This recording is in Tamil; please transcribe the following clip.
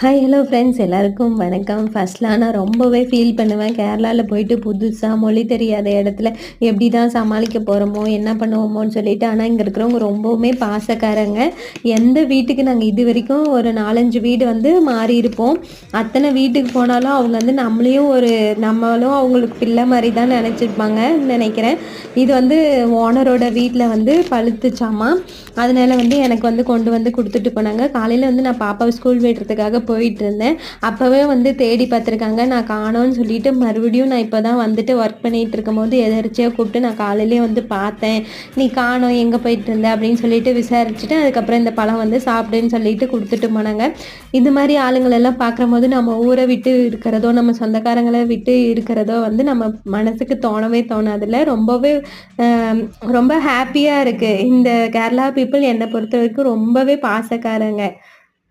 ஹாய் ஹலோ ஃப்ரெண்ட்ஸ் எல்லாருக்கும் வணக்கம். ஃபர்ஸ்ட்லாம் நான் ரொம்பவே ஃபீல் பண்ணுவேன். கேரளாவில் போயிட்டு புதுசாக மொழி தெரியாத இடத்துல எப்படி தான் சமாளிக்க போகிறோமோ என்ன பண்ணுவோமோன்னு சொல்லிட்டு. ஆனால் இங்கே இருக்கிறவங்க ரொம்பவுமே பாசக்காரங்க. எந்த வீட்டுக்கு நாங்கள் இது வரைக்கும் ஒரு 4-5 வீடு வந்து மாறி இருப்போம். அத்தனை வீட்டுக்கு போனாலும் அவங்க வந்து நம்மளும் அவங்களுக்கு பிள்ளை மாதிரி தான் நினச்சிருப்பாங்கன்னு நினைக்கிறேன். இது வந்து ஓனரோட வீட்டில் வந்து பழுத்துச்சாமா. அதனால வந்து எனக்கு வந்து கொண்டு வந்து கொடுத்துட்டு போனாங்க. காலையில் வந்து நான் பாப்பாவை ஸ்கூல் விடுறதுக்காக போயிட்டு இருந்தேன். அப்போவே வந்து தேடி பார்த்துருக்காங்க. நான் காணோன்னு சொல்லிட்டு மறுபடியும் நான் இப்போ தான் வந்துட்டு ஒர்க் பண்ணிகிட்டு இருக்கும்போது எதர்ச்சியாக கூப்பிட்டு நான் காலையிலேயே வந்து பார்த்தேன். நீ காணோம் எங்கே போயிட்டு இருந்த அப்படின்னு சொல்லிட்டு விசாரிச்சுட்டு அதுக்கப்புறம் இந்த பழம் வந்து சாப்பிடுன்னு சொல்லிட்டு கொடுத்துட்டு போனாங்க. இது மாதிரி ஆளுங்களெல்லாம் பார்க்கும்போது நம்ம ஊரை விட்டு இருக்கிறதோ நம்ம சொந்தக்காரங்களை விட்டு இருக்கிறதோ வந்து நம்ம மனசுக்கு தோணவே தோணாதுல்ல. ரொம்பவே ரொம்ப ஹாப்பியாக இருக்குது. இந்த கேரளா பீப்புள் என்னை பொறுத்த வரைக்கும் ரொம்பவே பாசக்காரங்க.